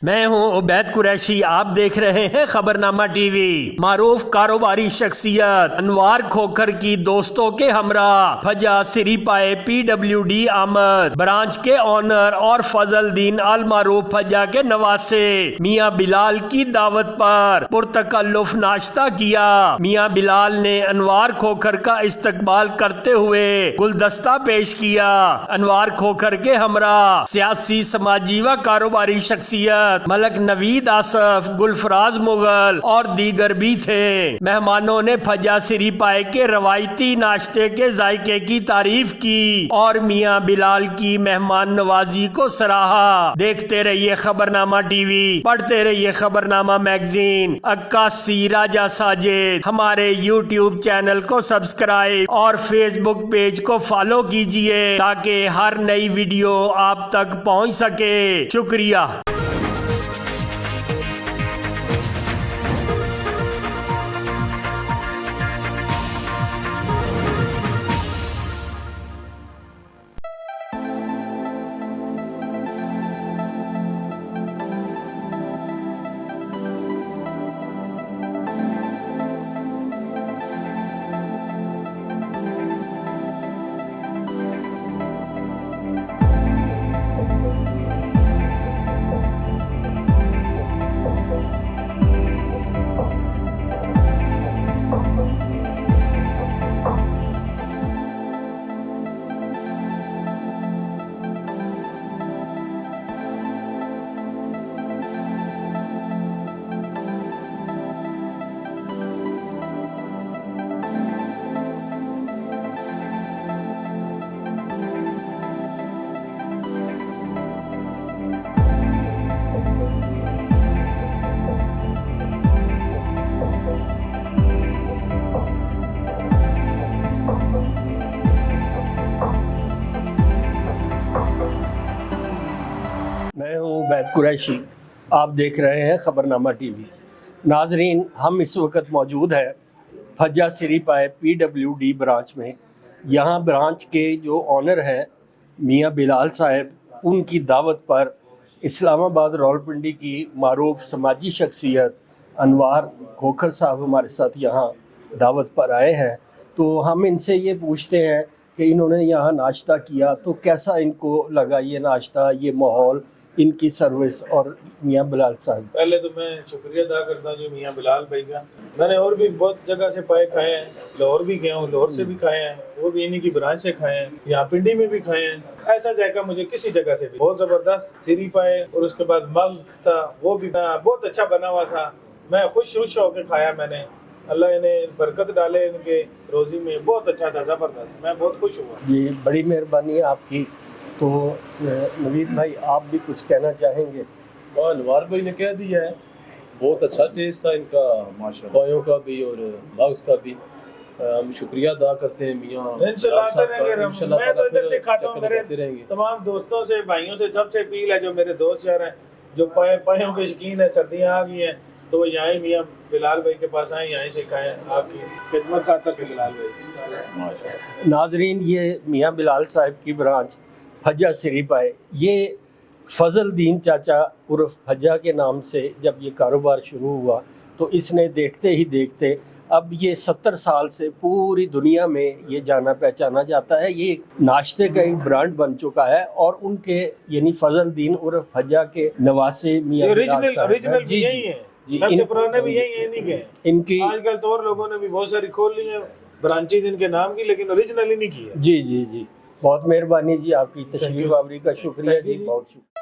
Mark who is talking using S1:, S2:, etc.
S1: मैं हूं उबैद कुरैशी। आप देख रहे हैं खबरनामा टीवी। मारूफ कारोबारी शख्सियत अनवार खोखर की दोस्तों के हमरा फजा सिरीपाए PWD आमद ब्रांच के ऑनर और फजलदीन अल मारूफ फजा के नवासे मियां बिलाल की दावत पर पुरतकल्लुफ नाश्ता किया। मियां बिलाल ने अनवार खोखर का इस्तकबाल करते हुए गुलदस्ता पेश किया। अनवार खोखर के हमरा सियासी, समाजी व कारोबारी शख्सियत मलक नवीद आसफ, गुलफराज मुगल और दीगर भी थे। मेहमानों ने फजा सिरीपाए के रवायती नाश्ते के जायके की तारीफ की और मियां बिलाल की मेहमान नवाजी को सराहा। देखते रहिए खबरनामा टीवी, पढ़ते रहिए खबरनामा मैगजीन। अक्कासी राजा साजिद। हमारे YouTube चैनल को सब्सक्राइब और Facebook पेज को फॉलो कीजिए ताकि हर नई वीडियो आप तक पहुंच सके। शुक्रिया। मैं हूं उबैद कुरैशी। आप देख रहे हैं खबरनामा टीवी। नाजरीन, हम इस वक्त मौजूद हैं फजा सिरीपाए PWD ब्रांच में। यहाँ ब्रांच के जो ऑनर हैं मियां बिलाल साहब, उनकी दावत पर इस्लामाबाद रावलपिंडी की मारूफ समाजी शख्सियत अनवार खोखर साहब हमारे साथ यहाँ दावत पर आए हैं। तो हम इनसे ये पूछते हैं कि इन्होंने यहाँ नाश्ता किया तो कैसा इनको लगा ये नाश्ता, ये माहौल, इनकी सर्विस। और मियां बिलाल साहब,
S2: पहले तो मैं शुक्रिया अदा करता हूँ मियां बिलाल भाई का। मैंने और भी बहुत जगह से पाए खाए हैं, लाहौर भी गया हूँ, लाहौर से भी खाए हैं, वो भी इन्हीं की ब्रांच से खाए हैं, यहाँ पिंडी में भी खाए हैं। ऐसा जायका मुझे किसी जगह से भी बहुत जबरदस्त सिरी पाए। और उसके बाद मग्ज था, वो भी बहुत अच्छा बना हुआ था। मैं खुश होकर खाया मैंने। अल्लाह इन्हें बरकत डाले इनके रोजी में। बहुत अच्छा था, जबरदस्त। मैं बहुत खुश हुआ।
S1: जी, बड़ी मेहरबानी आपकी। तो नवीद भाई, आप भी कुछ कहना चाहेंगे?
S3: और अनवार भाई ने कह दिया है, बहुत अच्छा टेस्ट था इनका, माशाल्लाह, पायों का भी और मग्ज का भी। हम शुक्रिया अदा करते हैं मियां।
S2: इंशाल्लाह मैं तो इधर से खाता हूँ, मेरे तमाम दोस्तों से, भाइयों से, सबसे अपील है, जो मेरे दोस्त यार हैं जो पायों के शौकीन है, सर्दियाँ आ गई हैं, तो वो यहाँ ही मियां बिलाल भाई के पास आए, यहीं से खाएं। आपकी खिदमत खातर से बिलाल भाई।
S1: नाजरीन, ये मियां बिलाल साहब की ब्रांच फजा सिरीपाए, ये फजलदीन चाचा उर्फ फजा के नाम से जब ये कारोबार शुरू हुआ तो इसने देखते ही देखते अब ये 70 साल से पूरी दुनिया में ये जाना पहचाना जाता है। ये नाश्ते का एक ब्रांड बन चुका है और उनके यानी फजलदीन उर्फ फजा के नवासे मियां
S2: ओरिजिनल भी यही है, सबसे पुराने भी यही है इन्हीं के।
S1: इनकी
S2: आजकल तो और लोगों ने भी बहुत सारी खोल ली हैं ब्रांचेज इनके नाम की, लेकिन ओरिजिनल इन्हीं की है।
S1: जी जी जी, बहुत मेहरबानी जी, आपकी तशरीफ आवरी का शुक्रिया जी, बहुत शुक्रिया।